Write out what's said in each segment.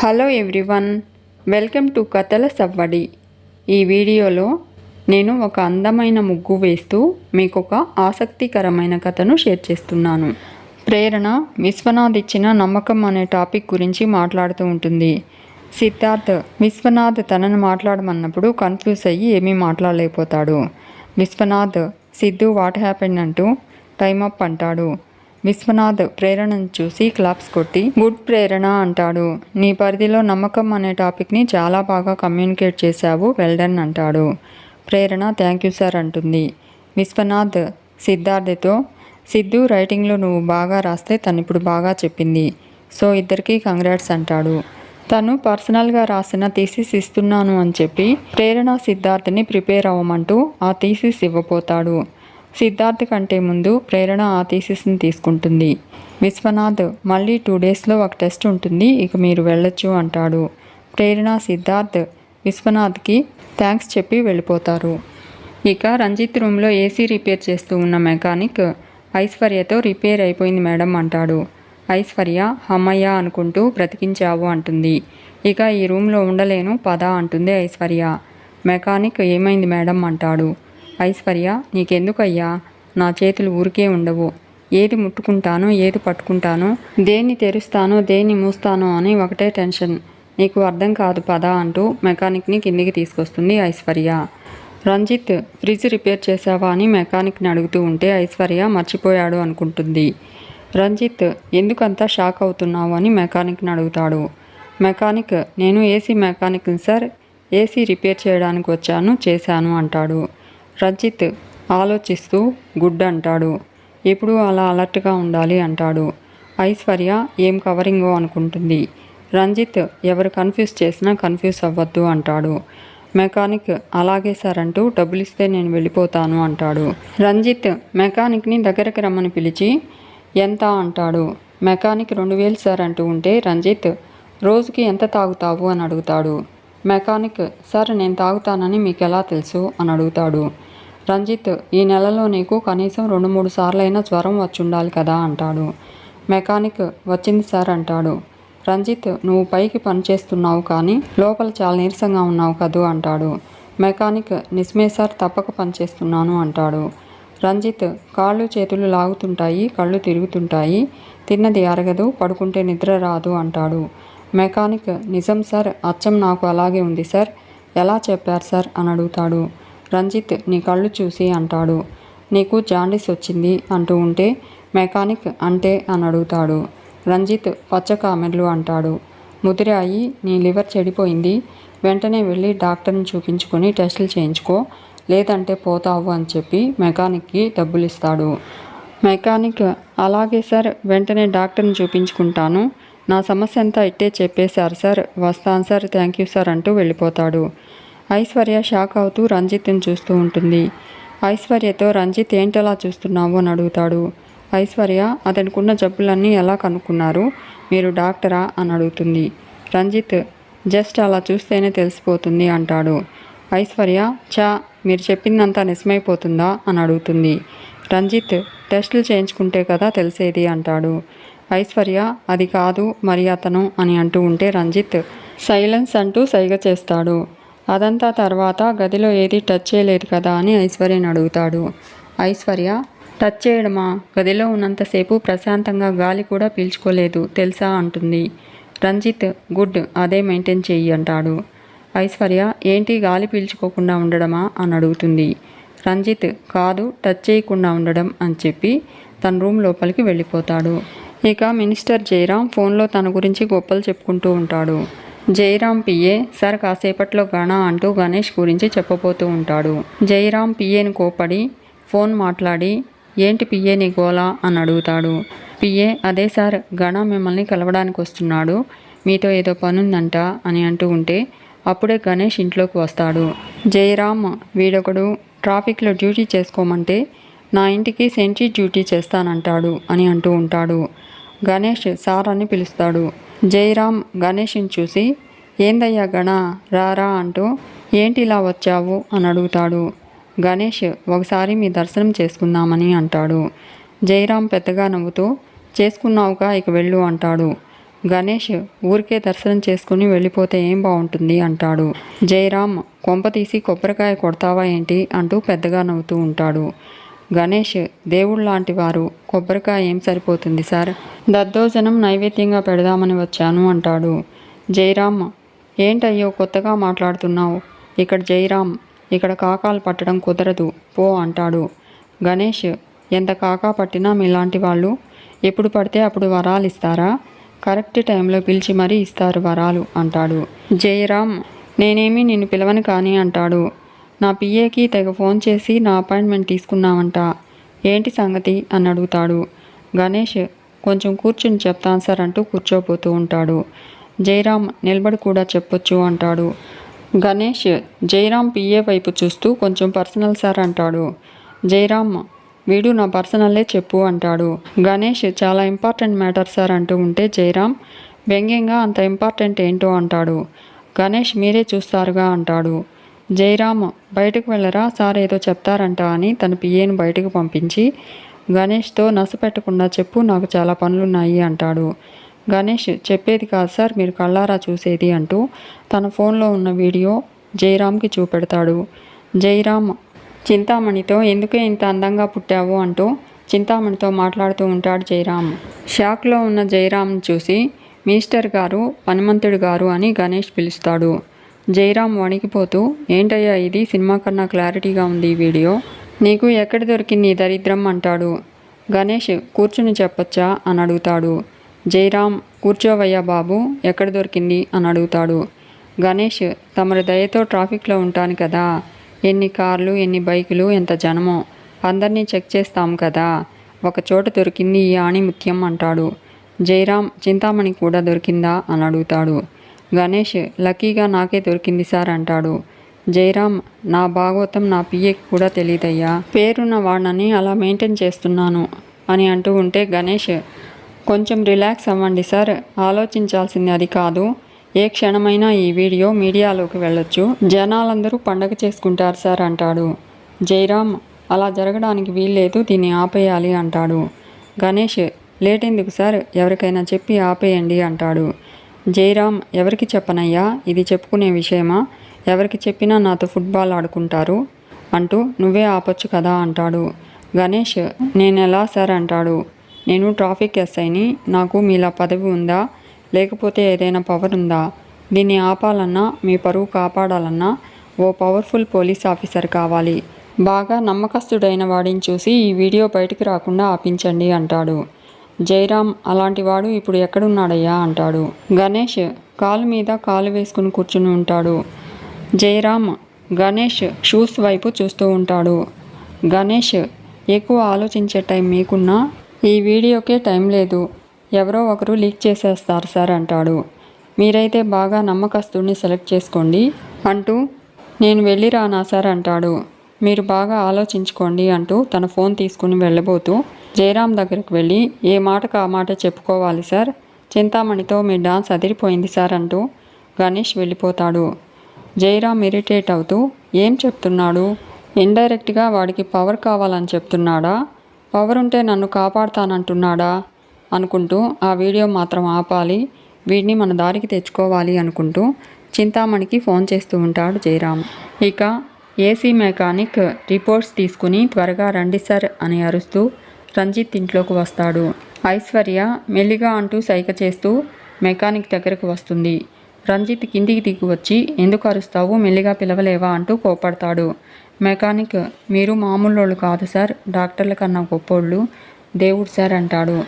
Hello everyone, welcome to కథల సవ్వడి. ఈ వీడియోలో నేను ఒక అందమైన ముగ్గు వేస్తూ మీకు ఒక ఆసక్తికరమైన కథను షేర్ చేస్తున్నాను. ప్రేరణ విశ్వనాథ్ ఇచ్చిన నమ్మకం అనే టాపిక్ గురించి మాట్లాడుతూ ఉంటుంది. సిద్ధార్థ్ విశ్వనాథ్ తనను మాట్లాడమన్నప్పుడు కన్ఫ్యూజ్ అయ్యి ఏమీ మాట్లాడలేకపోతాడు. విశ్వనాథ్ సిద్ధు వాట్ హ్యాపెండ్ అంటూ టైమప్ అంటాడు. విశ్వనాథ్ ప్రేరణను చూసి క్లాప్స్ కొట్టి గుడ్ ప్రేరణ అంటాడు. నీ పరిధిలో నమ్మకం అనే టాపిక్ని చాలా బాగా కమ్యూనికేట్ చేశావు, వెల్ డన్ అంటాడు. ప్రేరణ థ్యాంక్ యూ సార్ అంటుంది. విశ్వనాథ్ సిద్ధార్థతో సిద్ధు రైటింగ్లో నువ్వు బాగా రాస్తే తను ఇప్పుడు బాగా చెప్పింది, సో ఇద్దరికీ కంగ్రాట్స్ అంటాడు. తను పర్సనల్గా రాసిన థీసిస్ ఇస్తున్నాను అని చెప్పి ప్రేరణ సిద్ధార్థని ప్రిపేర్ అవ్వమంటూ ఆ థీసిస్ ఇవ్వబోతాడు. సిద్ధార్థ్ కంటే ముందు ప్రేరణ ఆ థీసిస్ని తీసుకుంటుంది. విశ్వనాథ్ మళ్ళీ 2 డేస్లో ఒక టెస్ట్ ఉంటుంది, ఇక మీరు వెళ్ళొచ్చు అంటాడు. ప్రేరణ సిద్ధార్థ్ విశ్వనాథ్కి థ్యాంక్స్ చెప్పి వెళ్ళిపోతారు. ఇక రంజిత్ రూమ్లో ఏసీ రిపేర్ చేస్తూ ఉన్న మెకానిక్ ఐశ్వర్యతో రిపేర్ అయిపోయింది మేడం అంటాడు. ఐశ్వర్య అమ్మయ్య అనుకుంటూ బ్రతికించావు అంటుంది. ఇక ఈ రూమ్లో ఉండలేను పద అంటుంది ఐశ్వర్య. మెకానిక్ ఏమైంది మేడం అంటాడు. ఐశ్వర్య నీకెందుకయ్యా, నా చేతులు ఊరికే ఉండవు, ఏది ముట్టుకుంటానో ఏది పట్టుకుంటానో, దేన్ని తెరుస్తానో దేన్ని మూస్తానో అని ఒకటే టెన్షన్, నీకు అర్థం కాదు పద అంటూ మెకానిక్ని కిందికి తీసుకొస్తుంది ఐశ్వర్య. రంజిత్ ఫ్రిడ్జ్ రిపేర్ చేసావా అని మెకానిక్ని అడుగుతూ ఉంటే ఐశ్వర్య మర్చిపోయాడు అనుకుంటుంది. రంజిత్ ఎందుకంతా షాక్ అవుతున్నావు అని మెకానిక్ని అడుగుతాడు. మెకానిక్ నేను ఏసీ మెకానిక్ని సార్, ఏసీ రిపేర్ చేయడానికి వచ్చాను, చేశాను అంటాడు. రంజిత్ ఆలోచిస్తూ గుడ్ అంటాడు. ఎప్పుడు అలా అలర్ట్గా ఉండాలి అంటాడు. ఐశ్వర్య ఏం కవరింగో అనుకుంటుంది. రంజిత్ ఎవరు కన్ఫ్యూజ్ చేసినా కన్ఫ్యూజ్ అవ్వద్దు అంటాడు. మెకానిక్ అలాగే సార్ అంటూ డబ్బులు ఇస్తే నేను వెళ్ళిపోతాను అంటాడు. రంజిత్ మెకానిక్ని దగ్గరకు రమ్మని పిలిచి ఎంత అంటాడు. మెకానిక్ 2000 సార్ అంటూ ఉంటే రంజిత్ రోజుకి ఎంత తాగుతావు అని అడుగుతాడు. మెకానిక్ సార్ నేను తాగుతానని మీకు ఎలా తెలుసు అని అడుగుతాడు. రంజిత్ ఈ నెలలో నీకు కనీసం 2-3 సార్లైనా జ్వరం వచ్చుండాలి కదా అంటాడు. మెకానిక్ వచ్చింది సార్ అంటాడు. రంజిత్ నువ్వు పైకి పనిచేస్తున్నావు కానీ లోపల చాలా నీరసంగా ఉన్నావు కదూ అంటాడు. మెకానిక్ నిజమే సార్, తప్పక పనిచేస్తున్నాను అంటాడు. రంజిత్ కాళ్ళు చేతులు లాగుతుంటాయి, కళ్ళు తిరుగుతుంటాయి, తిన్నది అరగదు, పడుకుంటే నిద్ర రాదు అంటాడు. మెకానిక్ నిజం సార్, అచ్చం నాకు అలాగే ఉంది సార్, ఎలా చెప్పారు సార్ అని అడుగుతాడు. రంజిత్ నీ కళ్ళు చూసి అంటాడు. నీకు జాండీస్ వచ్చింది అంటూ ఉంటే మెకానిక్ అంటే అని అడుగుతాడు. రంజిత్ పచ్చ కామెర్లు అంటాడు. ముదిరాయి నీ లివర్ చెడిపోయింది, వెంటనే వెళ్ళి డాక్టర్ని చూపించుకొని టెస్టులు చేయించుకో, లేదంటే పోతావు అని చెప్పి మెకానిక్కి డబ్బులు ఇస్తాడు. మెకానిక్ అలాగే సార్, వెంటనే డాక్టర్ని చూపించుకుంటాను, నా సమస్య అంతా ఇట్టే చెప్పేశారు సార్, వస్తాను సార్, థ్యాంక్ యూ సార్ అంటూ వెళ్ళిపోతాడు. ఐశ్వర్య షాక్ అవుతూ రంజిత్ని చూస్తూ ఉంటుంది. ఐశ్వర్యతో రంజిత్ ఏంటలా చూస్తున్నావు అని అడుగుతాడు. ఐశ్వర్య అతనికున్న జబ్బులన్నీ ఎలా కనుక్కున్నారు, మీరు డాక్టరా అని అడుగుతుంది. రంజిత్ జస్ట్ అలా చూస్తేనే తెలిసిపోతుంది అంటాడు. ఐశ్వర్య చా మీరు చెప్పిందంతా నిజమైపోతుందా అని అడుగుతుంది. రంజిత్ టెస్టులు చేయించుకుంటే కదా తెలిసేది అంటాడు. ఐశ్వర్య అది కాదు మరి అతను అని అంటూ ఉంటే రంజిత్ సైలెన్స్ అంటూ సైగ చేస్తాడు. అదంతా తర్వాత గదిలో ఏది టచ్ చేయలేదు కదా అని ఐశ్వర్యని అడుగుతాడు. ఐశ్వర్య టచ్ చేయడమా, గదిలో ఉన్నంతసేపు ప్రశాంతంగా గాలి కూడా పీల్చుకోలేదు తెలుసా అంటుంది. రంజిత్ గుడ్, అదే మెయింటైన్ చెయ్యి అంటాడు. ఐశ్వర్య ఏంటి గాలి పీల్చుకోకుండా ఉండడమా అని అడుగుతుంది. రంజిత్ కాదు, టచ్ చేయకుండా ఉండడం అని చెప్పి తన రూమ్ లోపలికి వెళ్ళిపోతాడు. ఇక మినిస్టర్ జయరాం ఫోన్లో తన గురించి గొప్పలు చెప్పుకుంటూ ఉంటాడు. జయరాం పిఏ సార్ కాసేపట్లో గణ అంటూ గణేష్ గురించి చెప్పబోతూ ఉంటాడు. జయరాం పిఏని కోపడి ఫోన్ మాట్లాడి ఏంటి పిఏ నీ గోలా అని అడుగుతాడు. పిఏ అదే సార్, గణ మిమ్మల్ని కలవడానికి వస్తున్నాడు, మీతో ఏదో పనుందంట అని అంటూ ఉంటే అప్పుడే గణేష్ ఇంట్లోకి వస్తాడు. జయరాం వీడొకడు ట్రాఫిక్లో డ్యూటీ చేసుకోమంటే నా ఇంటికి సెంట్రీ డ్యూటీ చేస్తానంటాడు అని అంటూ ఉంటాడు. గణేష్ సార్ అని పిలుస్తాడు. జయరాం గణేష్ని చూసి ఏందయ్యా గణ రారా అంటూ ఏంటి ఇలా వచ్చావు అని అడుగుతాడు. గణేష్ ఒకసారి మీ దర్శనం చేసుకుందామని అంటాడు. జయరాం పెద్దగా నవ్వుతూ చేసుకున్నావుగా ఇక వెళ్ళు అంటాడు. గణేష్ ఊరికే దర్శనం చేసుకుని వెళ్ళిపోతే ఏం బాగుంటుంది అంటాడు. జయరామ్ కొంప తీసి కొబ్బరికాయ కొడతావా ఏంటి అంటూ పెద్దగా నవ్వుతూ ఉంటాడు. గణేష్ దేవుడు లాంటి వారు, కొబ్బరికాయ ఏం సరిపోతుంది సార్, దద్దోజనం నైవేద్యంగా పెడదామని వచ్చాను అంటాడు. జయరామ్ ఏంటయ్యో కొత్తగా మాట్లాడుతున్నావు, ఇక్కడ జయరామ్, ఇక్కడ కాకాలు పట్టడం కుదరదు పో అంటాడు. గణేష్ ఎంత కాకా పట్టినా మీలాంటి వాళ్ళు ఎప్పుడు పడితే అప్పుడు వరాలు ఇస్తారా, కరెక్ట్ టైంలో పిలిచి మరీ ఇస్తారు వరాలు అంటాడు. జయరామ్ నేనేమీ నిన్ను పిలవను కానీ అంటాడు. నా పిఏకి తెగ ఫోన్ చేసి నా అపాయింట్మెంట్ తీసుకున్నావంట, ఏంటి సంగతి అని అడుగుతాడు. గణేష్ కొంచెం కూర్చుని చెప్తాను సార్ అంటూ కూర్చోపోతూ ఉంటాడు. జయరామ్ నిలబడి కూడా చెప్పొచ్చు అంటాడు. గణేష్ జయరామ్ పిఏ వైపు చూస్తూ కొంచెం పర్సనల్ సార్ అంటాడు. జయరామ్ వీడు నా పర్సనల్లే చెప్పు అంటాడు. గణేష్ చాలా ఇంపార్టెంట్ మ్యాటర్ సార్ అంటూ ఉంటే జయరామ్ వ్యంగ్యంగా అంత ఇంపార్టెంట్ ఏంటో అంటాడు. గణేష్ మీరే చూస్తారుగా అంటాడు. జయరామ్ బయటకు వెళ్ళరా సార్ ఏదో చెప్తారంట అని తన పిఏను బయటకు పంపించి గణేష్తో నస పెట్టకుండా చెప్పు నాకు చాలా పనులున్నాయి అంటాడు. గణేష్ చెప్పేది కాదు సార్ మీరు కళ్ళారా చూసేది అంటూ తన ఫోన్లో ఉన్న వీడియో జయరామ్కి చూపెడతాడు. జయరామ్ చింతామణితో ఎందుకే ఇంత అందంగా పుట్టావు అంటూ చింతామణితో మాట్లాడుతూ ఉంటాడు జయరామ్. షాక్లో ఉన్న జయరామ్ని చూసి మినిస్టర్ గారు, హనుమంతుడు గారు అని గణేష్ పిలుస్తాడు. జయరామ్ వణికిపోతూ ఏంటయ్యా ఇది సినిమా కన్నా క్లారిటీగా ఉంది ఈ వీడియో, నీకు ఎక్కడ దొరికింది ఈ దరిద్రం అంటాడు. గణేష్ కూర్చుని చెప్పొచ్చా అని అడుగుతాడు. జయరామ్ కూర్చోవయ్యా బాబు ఎక్కడ దొరికింది అని అడుగుతాడు. గణేష్ తమరి దయతో ట్రాఫిక్లో ఉంటాను కదా, ఎన్ని కార్లు ఎన్ని బైకులు ఎంత జనమో అందరినీ చెక్ చేస్తాం కదా, ఒక చోట దొరికింది ఈ ఆణిముత్యం అంటాడు. జయరామ్ చింతామణి కూడా దొరికిందా అని అడుగుతాడు. గణేష్ లక్కీగా నాకే దొరికింది సార్ అంటాడు. జయరామ్ నా భాగవతం నా పిఏకి కూడా తెలియదయ్యా, పేరున్న వాడిని అలా మెయింటైన్ చేస్తున్నాను అని అంటూ ఉంటే గణేష్ కొంచెం రిలాక్స్ అవ్వండి సార్, ఆలోచించాల్సింది అది కాదు, ఏ క్షణమైనా ఈ వీడియో మీడియాలోకి వెళ్ళొచ్చు, జనాలందరూ పండగ చేసుకుంటారు సార్ అంటాడు. జయరామ్ అలా జరగడానికి వీల్లేదు, దీన్ని ఆపేయాలి అంటాడు. గణేష్ లేట్ ఎందుకు సార్, ఎవరికైనా చెప్పి ఆపేయండి అంటాడు. జయరామ్ ఎవరికి చెప్పనయ్యా, ఇది చెప్పుకునే విషయమా, ఎవరికి చెప్పినా నాతో ఫుట్బాల్ ఆడుకుంటారు అంటూ నువ్వే ఆపొచ్చు కదా అంటాడు. గణేష్ నేనెలా సార్ అంటాడు. నేను ట్రాఫిక్ ఎస్ఐని, నాకు మీలా పదవి ఉందా, లేకపోతే ఏదైనా పవర్ ఉందా, దీన్ని ఆపాలన్నా మీ పరువు కాపాడాలన్నా ఓ పవర్ఫుల్ పోలీస్ ఆఫీసర్ కావాలి, బాగా నమ్మకస్తుడైన వాడిని చూసి ఈ వీడియో బయటికి రాకుండా ఆపించండి అంటాడు. జయరామ్ అలాంటి వాడు ఇప్పుడు ఎక్కడున్నాడయ్యా అంటాడు. గణేష్ కాలు మీద కాలు వేసుకుని కూర్చుని ఉంటాడు. జయరామ్ గణేష్ షూస్ వైపు చూస్తూ ఉంటాడు. గణేష్ ఎక్కువ ఆలోచించే టైం మీకున్నా ఈ వీడియోకే టైం లేదు, ఎవరో ఒకరు లీక్ చేసేస్తారు సార్ అంటాడు. మీరైతే బాగా నమ్మకస్తుడిని సెలెక్ట్ చేసుకోండి అంటూ నేను వెళ్ళి రానా సార్ అంటాడు. మీరు బాగా ఆలోచించుకోండి అంటూ తన ఫోన్ తీసుకుని వెళ్ళబోతూ జయరామ్ దగ్గరికి వెళ్ళి ఏ మాటకు ఆ మాట చెప్పుకోవాలి సార్, చింతామణితో మీ డాన్స్ అదిరిపోయింది సార్ అంటూ గణేష్ వెళ్ళిపోతాడు. జయరామ్ ఇరిటేట్ అవుతూ ఏం చెప్తున్నాడు, ఇండైరెక్ట్గా వాడికి పవర్ కావాలని చెప్తున్నాడా, పవర్ ఉంటే నన్ను కాపాడుతానంటున్నాడా అనుకుంటూ ఆ వీడియో మాత్రం ఆపాలి, వీడిని మన దారికి తెచ్చుకోవాలి అనుకుంటూ చింతామణికి ఫోన్ చేస్తూ ఉంటాడు జయరామ్. ఇక ఏసీ మెకానిక్ రిపోర్ట్స్ తీసుకుని త్వరగా రండి సార్ అని అరుస్తూ రంజిత్ ఇంట్లోకి వస్తాడు. ఐశ్వర్య మెల్లిగా అంటూ సైగ చేస్తూ మెకానిక్ దగ్గరకు వస్తుంది. రంజిత్ కిందికి దిగి వచ్చి ఎందుకు అరుస్తావు, మెల్లిగా పిలవలేవా అంటూ కోపడతాడు. మెకానిక్ మీరు మామూలు కాదు సార్, డాక్టర్ల కన్నా గొప్పోళ్ళు, దేవుడు సార్ అంటాడు.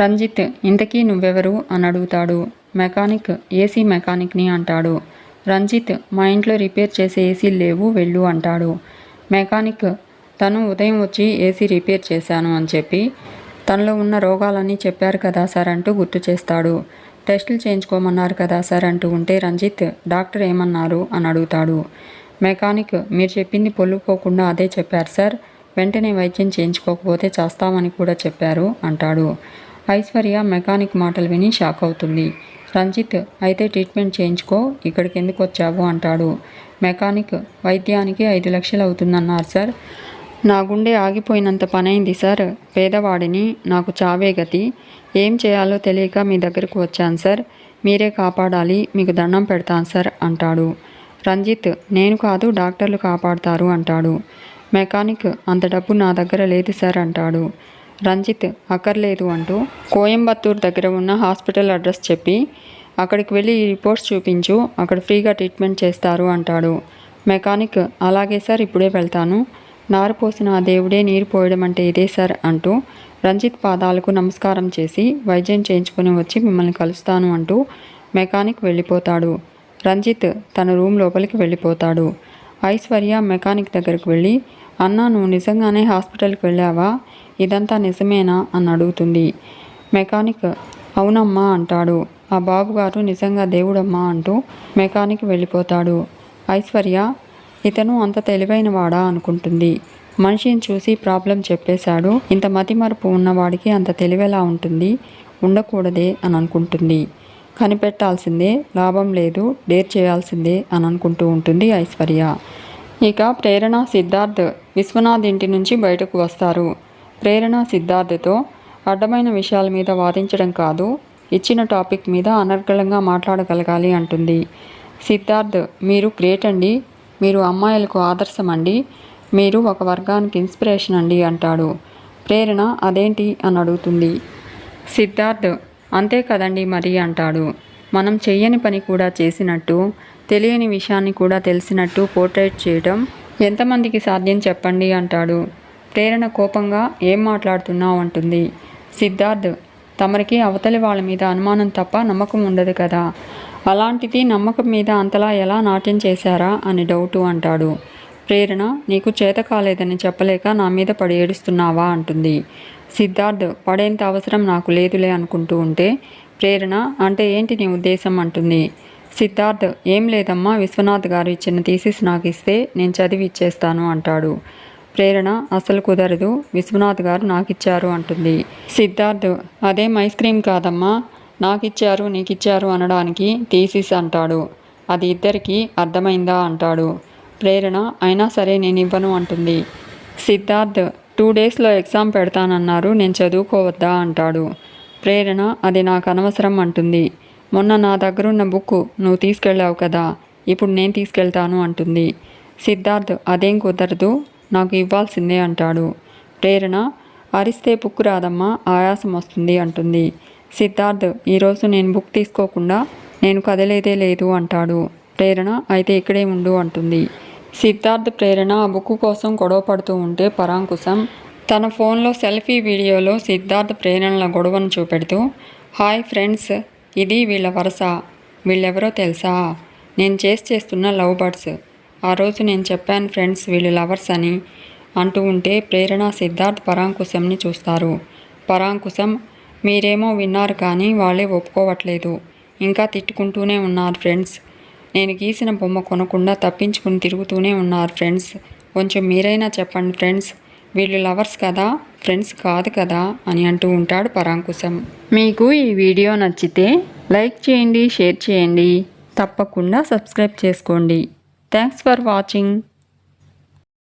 రంజిత్ ఇంతకీ నువ్వెవరు అని అడుగుతాడు. మెకానిక్ ఏసీ మెకానిక్ని అంటాడు. రంజిత్ మా ఇంట్లో రిపేర్ చేసే ఏసీలు లేవు వెళ్ళు అంటాడు. మెకానిక్ తను ఉదయం వచ్చి ఏసీ రిపేర్ చేశాను అని చెప్పి తనలో ఉన్న రోగాలన్నీ చెప్పారు కదా సార్ అంటూ గుర్తు చేస్తాడు. టెస్టులు చేయించుకోమన్నారు కదా సార్ అంటూ ఉంటే రంజిత్ డాక్టర్ ఏమన్నారు అని అడుగుతాడు. మెకానిక్ మీరు చెప్పింది పొల్లుపోకుండా అదే చెప్పారు సార్, వెంటనే వైద్యం చేయించుకోకపోతే చేస్తామని కూడా చెప్పారు అంటాడు. ఐశ్వర్య మెకానిక్ మాటలు విని షాక్ అవుతుంది. రంజిత్ అయితే ట్రీట్మెంట్ చేయించుకో, ఇక్కడికి ఎందుకు వచ్చావు అంటాడు. మెకానిక్ వైద్యానికి 5 లక్షలు అవుతుందన్నారు సార్, నా గుండె ఆగిపోయినంత పనైంది సార్. పేదవాడిని, నాకు చావే గతి. ఏం చేయాలో తెలియక మీ దగ్గరకు వచ్చాను సార్. మీరే కాపాడాలి, మీకు దండం పెడతాను సార్ అంటాడు. రంజిత్, నేను కాదు, డాక్టర్లు కాపాడతారు అంటాడు. మెకానిక్, అంత డబ్బు నా దగ్గర లేదు సార్ అంటాడు. రంజిత్, అక్కర్లేదు అంటూ కోయంబత్తూర్ దగ్గర ఉన్న హాస్పిటల్ అడ్రస్ చెప్పి అక్కడికి వెళ్ళి ఈ రిపోర్ట్స్ చూపించు, అక్కడ ఫ్రీగా ట్రీట్మెంట్ చేస్తారు అంటాడు. మెకానిక్, అలాగే సార్, ఇప్పుడే వెళ్తాను. నారు పోసిన ఆ దేవుడే నీరు పోయడం అంటే ఇదే సార్ అంటూ రంజిత్ పాదాలకు నమస్కారం చేసి వైద్యం చేయించుకొని వచ్చి మిమ్మల్ని కలుస్తాను అంటూ మెకానిక్ వెళ్ళిపోతాడు. రంజిత్ తన రూమ్ లోపలికి వెళ్ళిపోతాడు. ఐశ్వర్య మెకానిక్ దగ్గరకు వెళ్ళి, అన్నా, నువ్వు నిజంగానే హాస్పిటల్కి వెళ్ళావా? ఇదంతా నిజమేనా అని అడుగుతుంది. మెకానిక్, అవునమ్మా అంటాడు. ఆ బాబుగారు నిజంగా దేవుడమ్మా అంటూ మెకానిక్ వెళ్ళిపోతాడు. ఐశ్వర్య, ఇతను అంత తెలివైన వాడా అనుకుంటుంది. మనిషిని చూసి ప్రాబ్లం చెప్పేశాడు. ఇంత మతిమరుపు ఉన్నవాడికి అంత తెలివెలా ఉంటుంది? ఉండకూడదే అని అనుకుంటుంది. కనిపెట్టాల్సిందే, లాభం లేదు, డేర్ చేయాల్సిందే అని అనుకుంటూ ఉంటుంది ఐశ్వర్య. ఇక ప్రేరణ, సిద్ధార్థ్ విశ్వనాథ్ ఇంటి నుంచి బయటకు వస్తారు. ప్రేరణ సిద్ధార్థ్తో అడ్డమైన విషయాల మీద వాదించడం కాదు, ఇచ్చిన టాపిక్ మీద అనర్గళంగా మాట్లాడగలగాలి అంటుంది. సిద్ధార్థ్, మీరు గ్రేట్ అండి, మీరు అమ్మాయిలకు ఆదర్శం అండి, మీరు ఒక వర్గానికి ఇన్స్పిరేషన్ అండి అంటాడు. ప్రేరణ అదేంటి అని అడుగుతుంది. సిద్ధార్థ్, అంతే కదండి మరి అంటాడు. మనం చెయ్యని పని కూడా చేసినట్టు, తెలియని విషయాన్ని కూడా తెలిసినట్టు పోర్ట్రేట్ చేయడం ఎంతమందికి సాధ్యం చెప్పండి అంటాడు. ప్రేరణ కోపంగా, ఏం మాట్లాడుతున్నావు అంటుంది. సిద్ధార్థ్, తమరికి అవతలి వాళ్ళ మీద అనుమానం తప్ప నమ్మకం ఉండదు కదా, అలాంటిది నమ్మకం మీద అంతలా ఎలా నాట్యం చేశారా అని డౌటు అంటాడు. ప్రేరణ, నీకు చేత కాలేదని చెప్పలేక నా మీద పడి ఏడుస్తున్నావా అంటుంది. సిద్ధార్థ్, పడేంత అవసరం నాకు లేదులే అనుకుంటూ ఉంటే ప్రేరణ, అంటే ఏంటి నీ ఉద్దేశం అంటుంది. సిద్ధార్థ్, ఏం లేదమ్మా, విశ్వనాథ్ గారు ఇచ్చిన థీసిస్ నాకు ఇస్తే నేను చదివి ఇచ్చేస్తాను అంటాడు. ప్రేరణ, అసలు కుదరదు, విశ్వనాథ్ గారు నాకిచ్చారు అంటుంది. సిద్ధార్థ్, అదేం ఐస్ క్రీమ్ కాదమ్మా, నాకిచ్చారు నీకిచ్చారు అనడానికి థీసిస్ అంటాడు. అది ఇద్దరికీ అర్థమైందా అంటాడు. ప్రేరణ, అయినా సరే నేను ఇవ్వను అంటుంది. సిద్ధార్థ్, 2 డేస్లో ఎగ్జామ్ పెడతానన్నారు, నేను చదువుకోవద్దా అంటాడు. ప్రేరణ, అది నాకు అనవసరం అంటుంది. మొన్న నా దగ్గరున్న బుక్ నువ్వు తీసుకెళ్ళావు కదా, ఇప్పుడు నేను తీసుకెళ్తాను అంటుంది. సిద్ధార్థ్, అదేం కుదరదు, నాకు ఇవ్వాల్సిందే అంటాడు. ప్రేరణ, అరిస్తే బుక్ రాదమ్మా, ఆయాసం వస్తుంది అంటుంది. సిద్ధార్థ్, ఈరోజు నేను బుక్ తీసుకోకుండా నేను కదలేదే లేదు అంటాడు. ప్రేరణ, అయితే ఇక్కడే ఉండు అంటుంది. సిద్ధార్థ్, ప్రేరణ ఆ బుక్ కోసం గొడవ పడుతూ ఉంటే పరాంకుశం తన ఫోన్లో సెల్ఫీ వీడియోలో సిద్ధార్థ్ ప్రేరణల గొడవను చూపెడుతూ, హాయ్ ఫ్రెండ్స్, ఇది వీళ్ళ వరస, వీళ్ళెవరో తెలుసా, నేను చేస్తున్న లవ్ బర్డ్స్, ఆ రోజు నేను చెప్పాను ఫ్రెండ్స్ వీళ్ళు లవర్స్ అని అంటూ ఉంటే ప్రేరణ, సిద్ధార్థ్ పరాంకుశంని చూస్తారు. పరాంకుశం, మీరేమో విన్నారు కానీ వాళ్ళే ఒప్పుకోవట్లేదు, ఇంకా తిట్టుకుంటూనే ఉన్నారు ఫ్రెండ్స్, నేను గీసిన బొమ్మ కొనకుండా తప్పించుకుని తిరుగుతూనే ఉన్నారు ఫ్రెండ్స్, కొంచెం మీరైనా చెప్పండి ఫ్రెండ్స్, వీళ్ళు లవర్స్ కదా, ఫ్రెండ్స్ కాదు కదా అని అంటూ ఉంటాడు పరాంకుశం. మీకు ఈ వీడియో నచ్చితే లైక్ చేయండి, షేర్ చేయండి, తప్పకుండా సబ్స్క్రైబ్ చేసుకోండి. Thanks for watching.